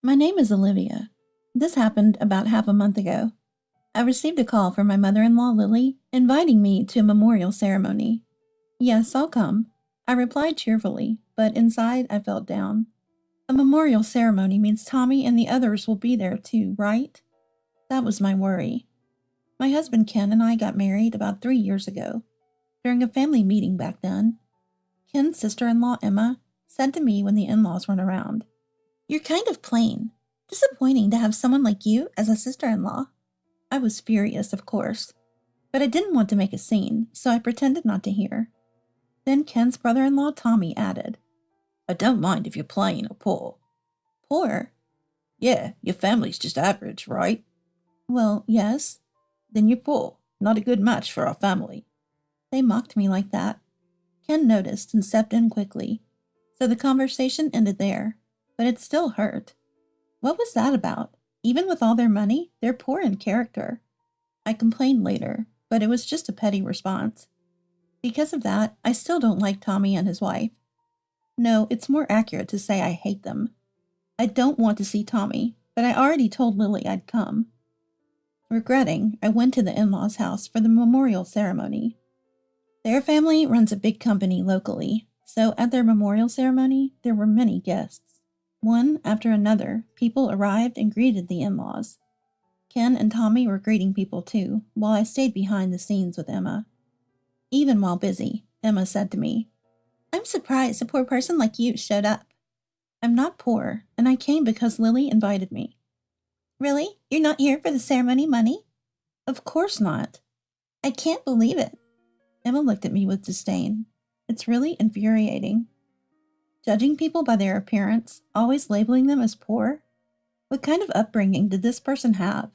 My name is Olivia. This happened about half a month ago. I received a call from my mother-in-law, Lily, inviting me to a memorial ceremony. Yes, I'll come. I replied cheerfully, but inside I felt down. A memorial ceremony means Tommy and the others will be there too, right? That was my worry. My husband Ken and I got married about 3 years ago. During a family meeting back then, Ken's sister-in-law, Emma, said to me when the in-laws weren't around, "You're kind of plain. Disappointing to have someone like you as a sister-in-law." I was furious, of course, but I didn't want to make a scene, so I pretended not to hear. Then Ken's brother-in-law, Tommy, added, "I don't mind if you're plain or poor." Poor? "Yeah, your family's just average, right?" "Well, yes." "Then you're poor. Not a good match for our family." They mocked me like that. Ken noticed and stepped in quickly, so the conversation ended there, but it still hurt. What was that about? Even with all their money, they're poor in character. I complained later, but it was just a petty response. Because of that, I still don't like Tommy and his wife. No, it's more accurate to say I hate them. I don't want to see Tommy, but I already told Lily I'd come. Regretting, I went to the in-laws' house for the memorial ceremony. Their family runs a big company locally, so at their memorial ceremony, there were many guests. One after another, people arrived and greeted the in-laws. Ken and Tommy were greeting people too, while I stayed behind the scenes with Emma. Even while busy, Emma said to me, "I'm surprised a poor person like you showed up." "I'm not poor, and I came because Lily invited me." "Really? You're not here for the ceremony money?" "Of course not." "I can't believe it." Emma looked at me with disdain. It's really infuriating. Judging people by their appearance, always labeling them as poor? What kind of upbringing did this person have?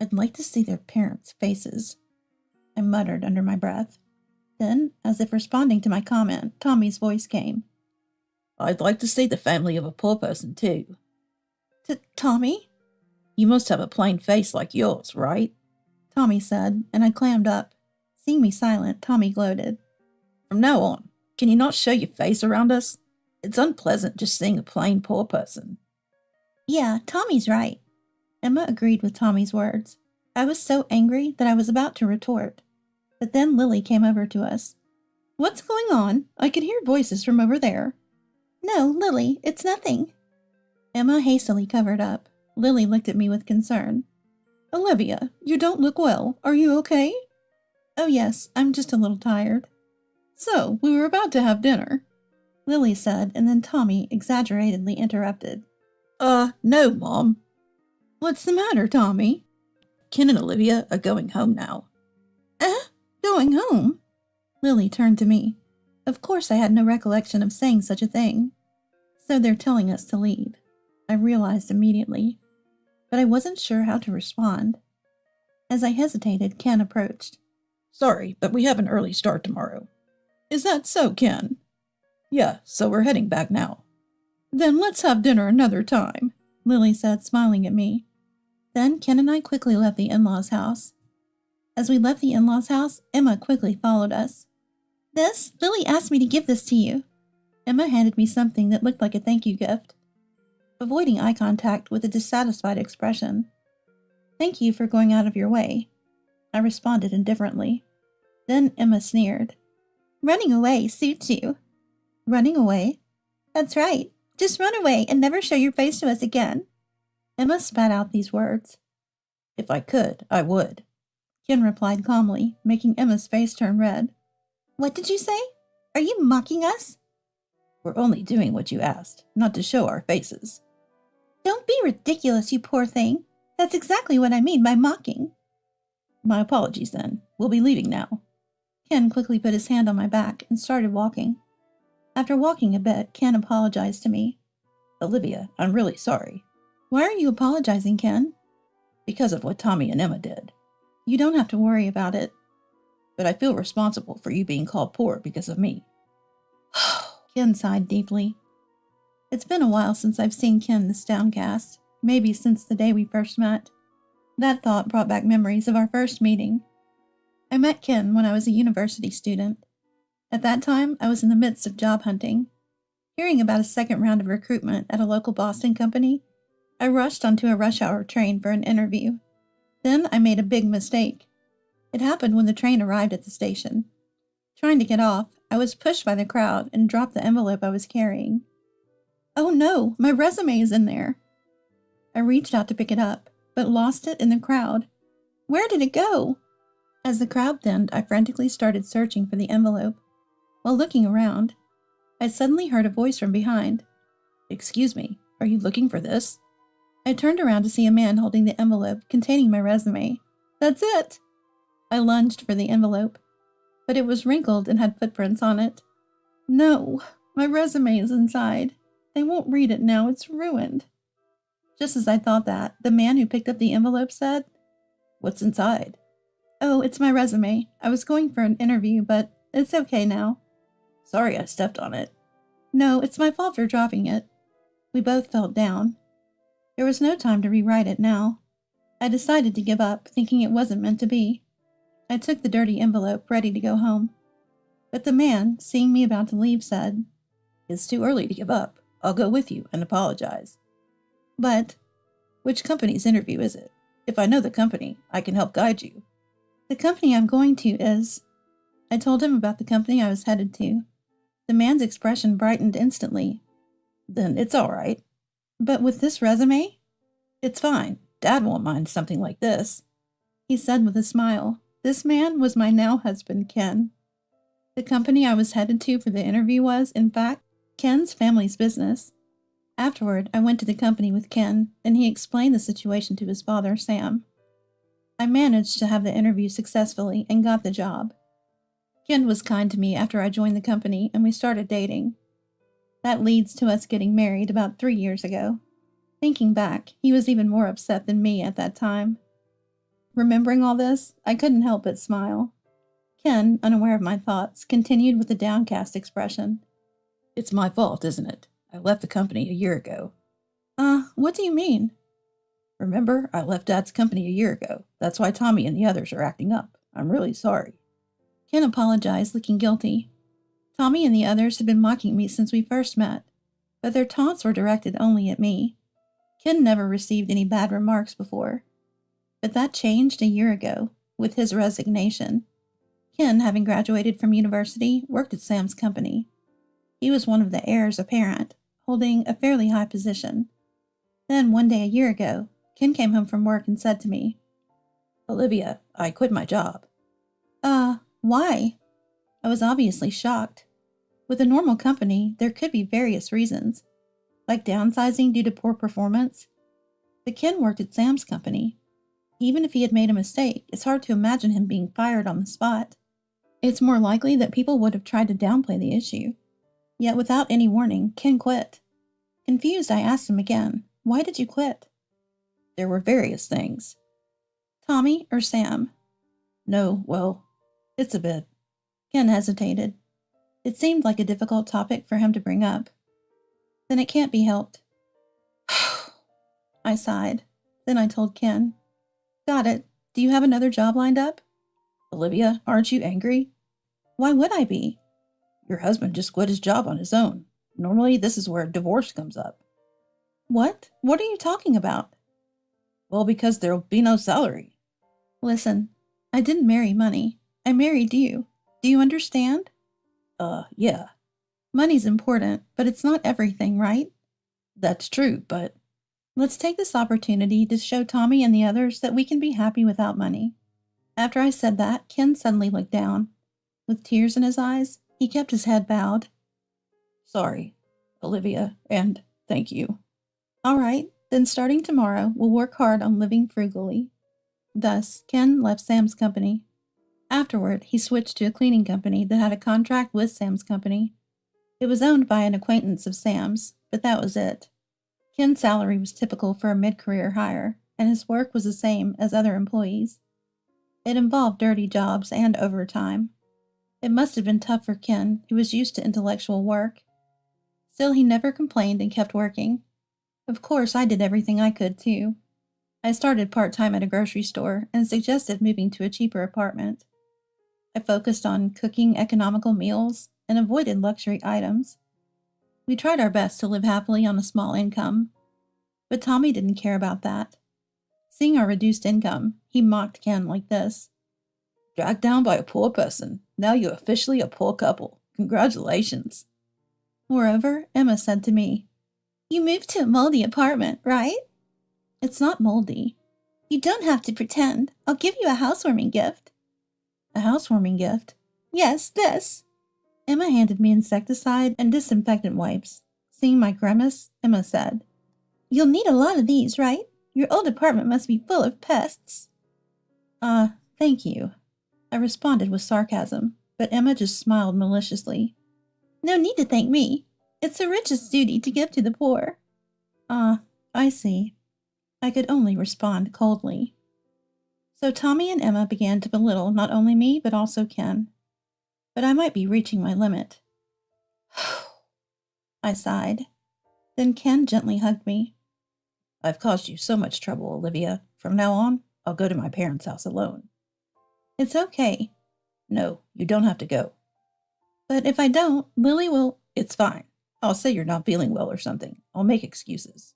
I'd like to see their parents' faces. I muttered under my breath. Then, as if responding to my comment, Tommy's voice came. "I'd like to see the family of a poor person too." Tommy? "You must have a plain face like yours, right?" Tommy said, and I clammed up. Seeing me silent, Tommy gloated. "From now on, can you not show your face around us? It's unpleasant just seeing a plain poor person." "Yeah, Tommy's right." Emma agreed with Tommy's words. I was so angry that I was about to retort. But then Lily came over to us. "What's going on? I could hear voices from over there." "No, Lily, it's nothing." Emma hastily covered up. Lily looked at me with concern. "Olivia, you don't look well. Are you okay?" "Oh yes, I'm just a little tired." "So, we were about to have dinner," Lily said, and then Tommy exaggeratedly interrupted. No, Mom." "What's the matter, Tommy?" "Ken and Olivia are going home now." Going home?" Lily turned to me. Of course I had no recollection of saying such a thing. "So they're telling us to leave." I realized immediately, but I wasn't sure how to respond. As I hesitated, Ken approached. "Sorry, but we have an early start tomorrow." "Is that so, Ken?" "Yeah, so we're heading back now." "Then let's have dinner another time," Lily said, smiling at me. Then Ken and I quickly left the in-laws' house. As we left the in-laws' house, Emma quickly followed us. Lily asked me to give this to you." Emma handed me something that looked like a thank you gift. Avoiding eye contact with a dissatisfied expression. "Thank you for going out of your way." I responded indifferently. Then Emma sneered. "Running away suits you." "Running away?" "That's right. Just run away and never show your face to us again." Emma spat out these words. "If I could, I would." Ken replied calmly, making Emma's face turn red. "What did you say? Are you mocking us?" "We're only doing what you asked, not to show our faces." "Don't be ridiculous, you poor thing. That's exactly what I mean by mocking." "My apologies, then. We'll be leaving now." Ken quickly put his hand on my back and started walking. After walking a bit, Ken apologized to me. "Olivia, I'm really sorry." "Why are you apologizing, Ken?" "Because of what Tommy and Emma did." "You don't have to worry about it." "But I feel responsible for you being called poor because of me." Ken sighed deeply. It's been a while since I've seen Ken this downcast, maybe since the day we first met. That thought brought back memories of our first meeting. I met Ken when I was a university student. At that time, I was in the midst of job hunting. Hearing about a second round of recruitment at a local Boston company, I I rushed onto a rush hour train for an interview. Then I made a big mistake. It happened when the train arrived at the station. Trying to get off, I was pushed by the crowd and dropped the envelope I was carrying. Oh no, my resume is in there. I reached out to pick it up, but lost it in the crowd. Where did it go? As the crowd thinned, I frantically started searching for the envelope. While looking around, I suddenly heard a voice from behind. Excuse me, are you looking for this? I turned around to see a man holding the envelope containing my resume. That's it! I lunged for the envelope, but it was wrinkled and had footprints on it. No, my resume is inside. They won't read it now, it's ruined. Just as I thought that, the man who picked up the envelope said, What's inside? Oh, it's my resume. I was going for an interview, but it's okay now. Sorry I stepped on it. No, it's my fault for dropping it. We both felt down. There was no time to rewrite it now. I decided to give up, thinking it wasn't meant to be. I took the dirty envelope, ready to go home. But the man, seeing me about to leave, said, It's too early to give up. I'll go with you and apologize. But, which company's interview is it? If I know the company, I can help guide you. The company I'm going to is... I told him about the company I was headed to. The man's expression brightened instantly. Then it's all right. But with this resume? It's fine. Dad won't mind something like this. He said with a smile. This man was my now husband, Ken. The company I was headed to for the interview was, in fact, Ken's family's business. Afterward, I went to the company with Ken, and he explained the situation to his father, Sam. I managed to have the interview successfully and got the job. Ken was kind to me after I joined the company, and we started dating. That leads to us getting married about 3 years ago. Thinking back, he was even more upset than me at that time. Remembering all this, I couldn't help but smile. Ken, unaware of my thoughts, continued with a downcast expression. It's my fault, isn't it? I left the company a year ago. What do you mean? Remember, I left Dad's company a year ago. That's why Tommy and the others are acting up. I'm really sorry. Ken apologized, looking guilty. Tommy and the others had been mocking me since we first met, but their taunts were directed only at me. Ken never received any bad remarks before. But that changed a year ago, with his resignation. Ken, having graduated from university, worked at Sam's company. He was one of the heirs apparent, holding a fairly high position. Then, one day a year ago, Ken came home from work and said to me, Olivia, I quit my job. Why? I was obviously shocked. With a normal company, there could be various reasons, like downsizing due to poor performance. But Ken worked at Sam's company. Even if he had made a mistake, it's hard to imagine him being fired on the spot. It's more likely that people would have tried to downplay the issue. Yet without any warning, Ken quit. Confused, I asked him again, Why did you quit? There were various things. Tommy or Sam? No, well, it's a bit. Ken hesitated. It seemed like a difficult topic for him to bring up. Then it can't be helped. I sighed. Then I told Ken. Got it. Do you have another job lined up? Olivia, aren't you angry? Why would I be? Your husband just quit his job on his own. Normally, this is where divorce comes up. What? What are you talking about? Well, because there'll be no salary. Listen, I didn't marry money. I married you. Do you understand? Yeah. Money's important, but it's not everything, right? That's true, but... Let's take this opportunity to show Tommy and the others that we can be happy without money. After I said that, Ken suddenly looked down. With tears in his eyes, he kept his head bowed. Sorry, Olivia, and thank you. All right, then starting tomorrow, we'll work hard on living frugally. Thus, Ken left Sam's company. Afterward, he switched to a cleaning company that had a contract with Sam's company. It was owned by an acquaintance of Sam's, but that was it. Ken's salary was typical for a mid-career hire, and his work was the same as other employees. It involved dirty jobs and overtime. It must have been tough for Ken, who was used to intellectual work. Still, he never complained and kept working. Of course, I did everything I could, too. I started part-time at a grocery store and suggested moving to a cheaper apartment. I focused on cooking economical meals and avoided luxury items. We tried our best to live happily on a small income. But Tommy didn't care about that. Seeing our reduced income, he mocked Ken like this. Dragged down by a poor person. Now you're officially a poor couple. Congratulations. Moreover, Emma said to me, You moved to a moldy apartment, right? It's not moldy. You don't have to pretend. I'll give you a housewarming gift. A housewarming gift? Yes, this. Emma handed me insecticide and disinfectant wipes. Seeing my grimace, Emma said, You'll need a lot of these, right? Your old apartment must be full of pests. Thank you. I responded with sarcasm, but Emma just smiled maliciously. No need to thank me. It's the richest duty to give to the poor. I see. I could only respond coldly. So Tommy and Emma began to belittle not only me, but also Ken. But I might be reaching my limit. I sighed. Then Ken gently hugged me. I've caused you so much trouble, Olivia. From now on, I'll go to my parents' house alone. It's okay. No, you don't have to go. But if I don't, Lily will... It's fine. I'll say you're not feeling well or something. I'll make excuses.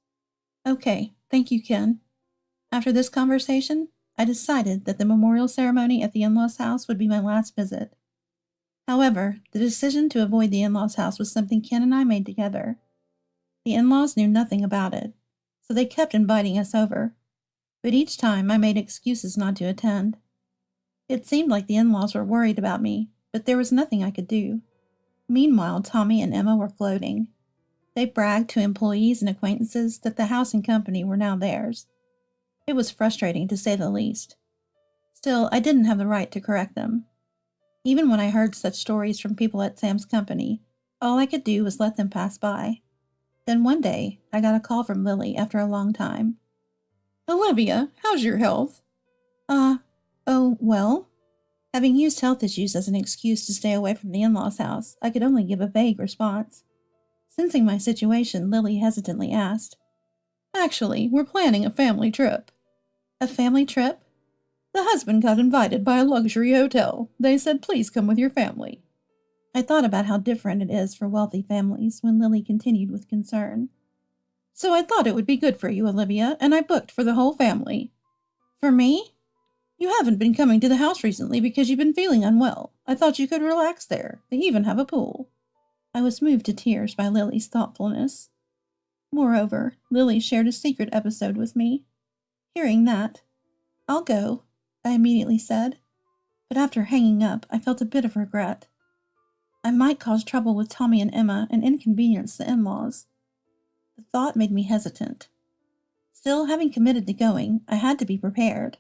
Okay, thank you, Ken. After this conversation, I decided that the memorial ceremony at the in-laws' house would be my last visit. However, the decision to avoid the in-laws' house was something Ken and I made together. The in-laws knew nothing about it, so they kept inviting us over. But each time I made excuses not to attend. It seemed like the in-laws were worried about me, but there was nothing I could do. Meanwhile, Tommy and Emma were gloating. They bragged to employees and acquaintances that the house and company were now theirs. It was frustrating, to say the least. Still, I didn't have the right to correct them. Even when I heard such stories from people at Sam's company, all I could do was let them pass by. Then one day, I got a call from Lily after a long time. Olivia, how's your health? Well. Having used health issues as an excuse to stay away from the in-laws' house, I could only give a vague response. Sensing my situation, Lily hesitantly asked, Actually, we're planning a family trip. A family trip? The husband got invited by a luxury hotel. They said, please come with your family. I thought about how different it is for wealthy families when Lily continued with concern. So I thought it would be good for you, Olivia, and I booked for the whole family. For me? You haven't been coming to the house recently because you've been feeling unwell. I thought you could relax there. They even have a pool. I was moved to tears by Lily's thoughtfulness. Moreover, Lily shared a secret episode with me. Hearing that, I'll go, I immediately said. But after hanging up, I felt a bit of regret. I might cause trouble with Tommy and Emma and inconvenience the in-laws. The thought made me hesitant. Still, having committed to going, I had to be prepared.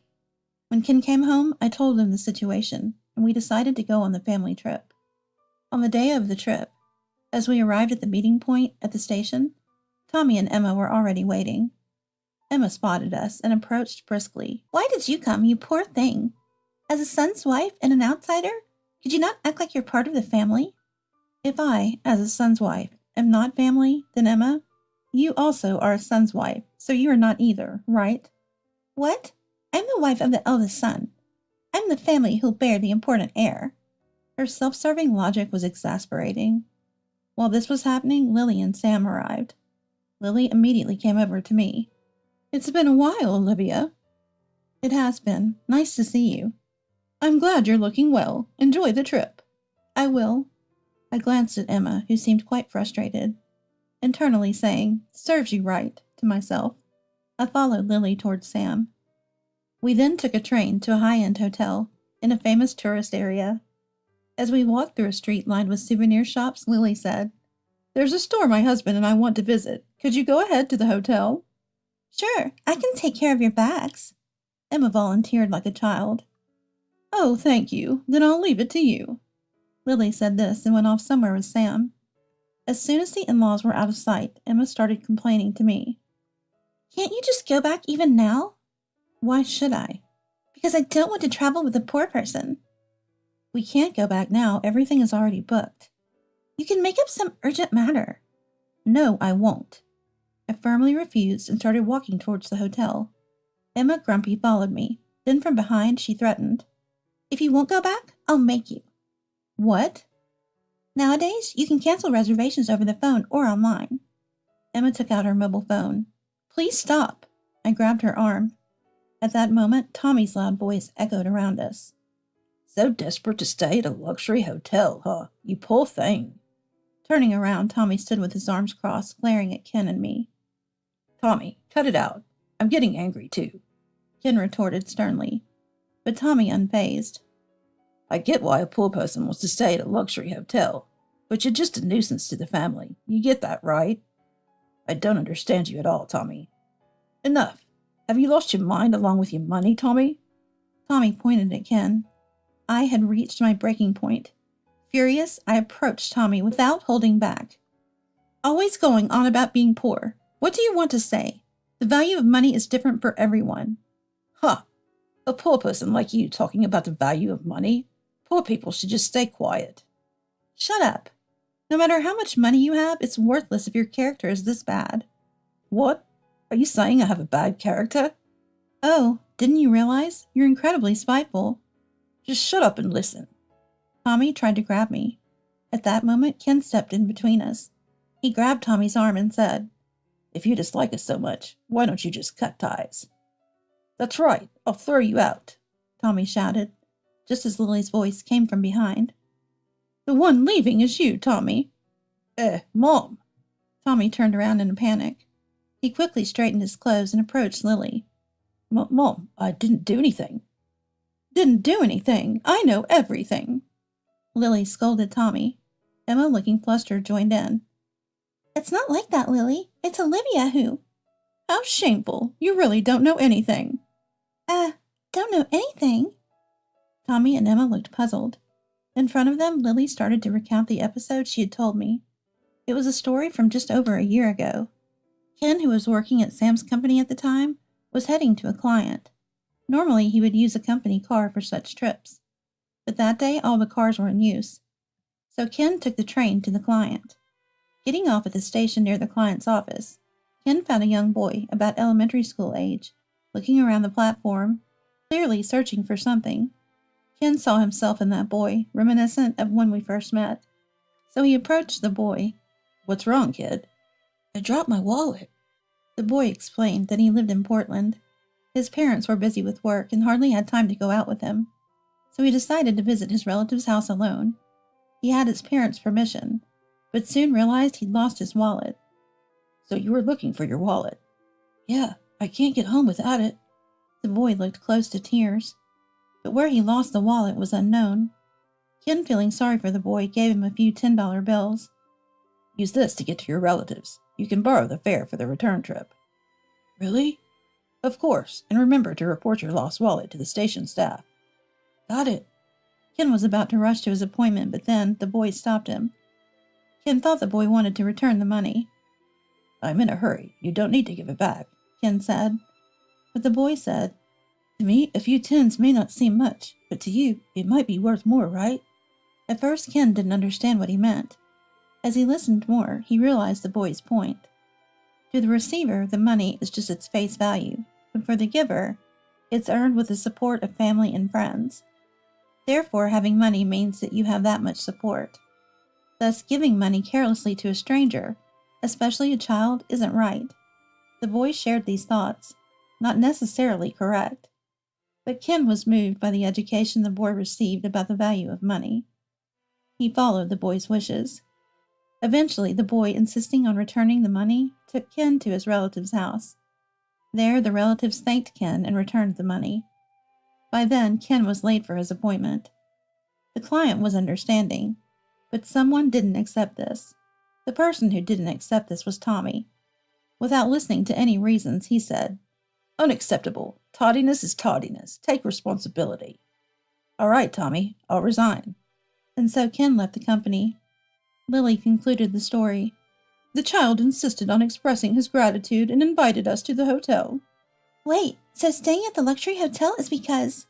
When Ken came home, I told him the situation, and we decided to go on the family trip. On the day of the trip, as we arrived at the meeting point at the station, Tommy and Emma were already waiting. Emma spotted us and approached briskly. Why did you come, you poor thing? As a son's wife and an outsider? Could you not act like you're part of the family? If I, as a son's wife, am not family, then Emma, you also are a son's wife, so you are not either, right? What? I'm the wife of the eldest son. I'm the family who'll bear the important heir. Her self-serving logic was exasperating. While this was happening, Lily and Sam arrived. Lily immediately came over to me. It's been a while, Olivia. It has been. Nice to see you. I'm glad you're looking well. Enjoy the trip. I will. I glanced at Emma, who seemed quite frustrated, internally saying, serves you right, to myself. I followed Lily towards Sam. We then took a train to a high-end hotel in a famous tourist area. As we walked through a street lined with souvenir shops, Lily said, There's a store my husband and I want to visit. Could you go ahead to the hotel? Sure, I can take care of your bags. Emma volunteered like a child. Oh, thank you. Then I'll leave it to you. Lily said this and went off somewhere with Sam. As soon as the in-laws were out of sight, Emma started complaining to me. Can't you just go back even now? Why should I? Because I don't want to travel with a poor person. We can't go back now. Everything is already booked. You can make up some urgent matter. No, I won't. I firmly refused and started walking towards the hotel. Emma Grumpy followed me. Then from behind, she threatened. If you won't go back, I'll make you. What? Nowadays, you can cancel reservations over the phone or online. Emma took out her mobile phone. Please stop. I grabbed her arm. At that moment, Tommy's loud voice echoed around us. So desperate to stay at a luxury hotel, huh? You poor thing. Turning around, Tommy stood with his arms crossed, glaring at Ken and me. Tommy, cut it out. I'm getting angry, too. Ken retorted sternly, but Tommy unfazed. I get why a poor person wants to stay at a luxury hotel, but you're just a nuisance to the family. You get that, right? I don't understand you at all, Tommy. Enough. Have you lost your mind along with your money, Tommy? Tommy pointed at Ken. I had reached my breaking point. Furious, I approached Tommy without holding back. Always going on about being poor. What do you want to say? The value of money is different for everyone. Huh. A poor person like you talking about the value of money? Poor people should just stay quiet. Shut up. No matter how much money you have, it's worthless if your character is this bad. What? Are you saying I have a bad character? Oh, didn't you realize? You're incredibly spiteful. Just shut up and listen. Tommy tried to grab me. At that moment, Ken stepped in between us. He grabbed Tommy's arm and said, If you dislike us so much, why don't you just cut ties? That's right, I'll throw you out, Tommy shouted, just as Lily's voice came from behind. The one leaving is you, Tommy. Mom. Tommy turned around in a panic. He quickly straightened his clothes and approached Lily. Mom, I didn't do anything. Didn't do anything. I know everything. Lily scolded Tommy. Emma, looking flustered, joined in. It's not like that, Lily. It's Olivia who... How shameful. You really don't know anything. Don't know anything? Tommy and Emma looked puzzled. In front of them, Lily started to recount the episode she had told me. It was a story from just over a year ago. Ken, who was working at Sam's company at the time, was heading to a client. Normally, he would use a company car for such trips. But that day, all the cars were in use. So Ken took the train to the client. Getting off at the station near the client's office, Ken found a young boy about elementary school age, looking around the platform, clearly searching for something. Ken saw himself in that boy, reminiscent of when we first met. So he approached the boy. What's wrong, kid? I dropped my wallet. The boy explained that he lived in Portland. His parents were busy with work and hardly had time to go out with him. So he decided to visit his relative's house alone. He had his parents' permission, but soon realized he'd lost his wallet. So you were looking for your wallet? Yeah, I can't get home without it. The boy looked close to tears. But where he lost the wallet was unknown. Ken, feeling sorry for the boy, gave him a few $10 bills. Use this to get to your relatives. You can borrow the fare for the return trip. Really? Of course, and remember to report your lost wallet to the station staff. Got it. Ken was about to rush to his appointment, but then the boy stopped him. Ken thought the boy wanted to return the money. I'm in a hurry. You don't need to give it back, Ken said. But the boy said, To me, a few tens may not seem much, but to you, it might be worth more, right? At first, Ken didn't understand what he meant. As he listened more, he realized the boy's point. To the receiver, the money is just its face value, but for the giver, it's earned with the support of family and friends. Therefore, having money means that you have that much support. Thus, giving money carelessly to a stranger, especially a child, isn't right. The boy shared these thoughts, not necessarily correct. But Ken was moved by the education the boy received about the value of money. He followed the boy's wishes. Eventually, the boy, insisting on returning the money, took Ken to his relative's house. There, the relatives thanked Ken and returned the money. By then, Ken was late for his appointment. The client was understanding, but someone didn't accept this. The person who didn't accept this was Tommy. Without listening to any reasons, he said, Unacceptable. Tardiness is tardiness. Take responsibility. All right, Tommy, I'll resign. And so Ken left the company. Lily concluded the story. The child insisted on expressing his gratitude and invited us to the hotel. Wait, so staying at the luxury hotel is because...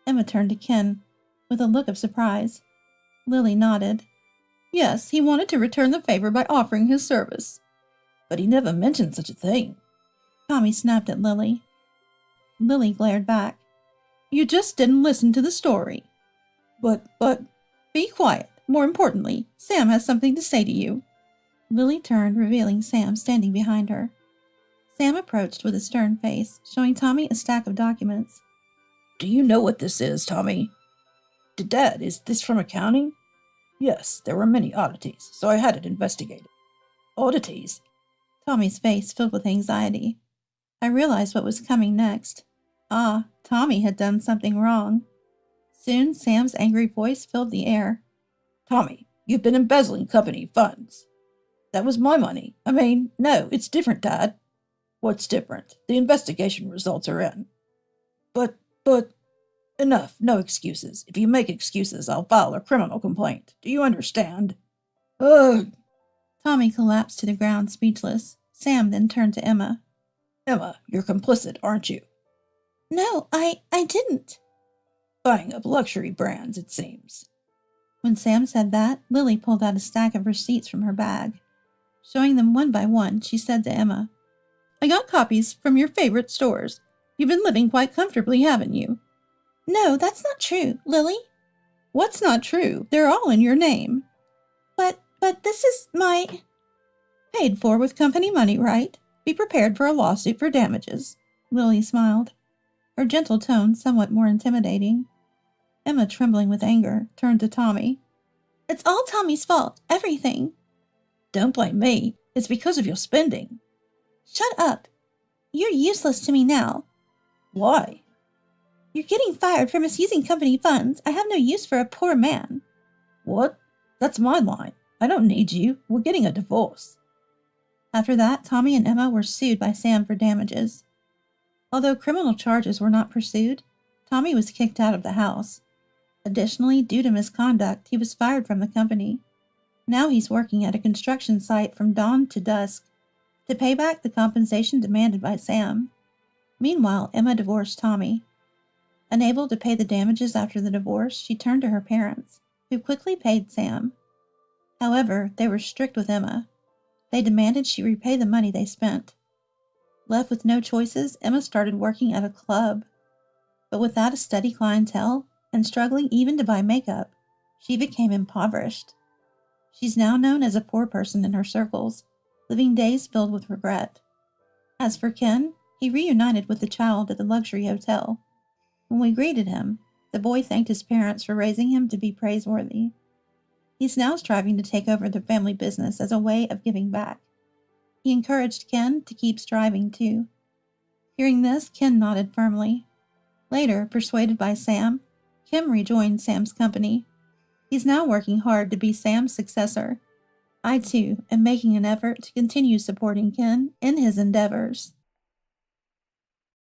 Emma turned to Ken with a look of surprise. Lily nodded. Yes, he wanted to return the favor by offering his service. But he never mentioned such a thing. Tommy snapped at Lily. Lily glared back. You just didn't listen to the story. But... Be quiet. More importantly, Sam has something to say to you. Lily turned, revealing Sam standing behind her. Sam approached with a stern face, showing Tommy a stack of documents. Do you know what this is, Tommy? Dad, is this from accounting? Yes, there were many oddities, so I had it investigated. Oddities? Tommy's face filled with anxiety. I realized what was coming next. Ah, Tommy had done something wrong. Soon, Sam's angry voice filled the air. Tommy, you've been embezzling company funds. That was my money. No, it's different, Dad. What's different? The investigation results are in. But, enough, no excuses. If you make excuses, I'll file a criminal complaint. Do you understand? Ugh. Tommy collapsed to the ground, speechless. Sam then turned to Emma. Emma, you're complicit, aren't you? No, I didn't. Buying up luxury brands, it seems. When Sam said that, Lily pulled out a stack of receipts from her bag. Showing them one by one, she said to Emma, I got copies from your favorite stores. You've been living quite comfortably, haven't you? No, that's not true, Lily. What's not true? They're all in your name. But this is my... Paid for with company money, right? Be prepared for a lawsuit for damages. Lily smiled, her gentle tone somewhat more intimidating. Emma, trembling with anger, turned to Tommy. It's all Tommy's fault, everything. Don't blame me. It's because of your spending. Shut up. You're useless to me now. Why? You're getting fired for misusing company funds. I have no use for a poor man. What? That's my line. I don't need you. We're getting a divorce. After that, Tommy and Emma were sued by Sam for damages. Although criminal charges were not pursued, Tommy was kicked out of the house. Additionally, due to misconduct, he was fired from the company. Now he's working at a construction site from dawn to dusk to pay back the compensation demanded by Sam. Meanwhile, Emma divorced Tommy. Unable to pay the damages after the divorce, she turned to her parents, who quickly paid Sam. However, they were strict with Emma. They demanded she repay the money they spent. Left with no choices, Emma started working at a club. But without a steady clientele, and struggling even to buy makeup, she became impoverished. She's now known as a poor person in her circles, living days filled with regret. As for Ken, he reunited with the child at the luxury hotel. When we greeted him, the boy thanked his parents for raising him to be praiseworthy. He's now striving to take over the family business as a way of giving back. He encouraged Ken to keep striving too. Hearing this, Ken nodded firmly. Later, persuaded by Sam, Kim rejoined Sam's company. He's now working hard to be Sam's successor. I, too, am making an effort to continue supporting Ken in his endeavors.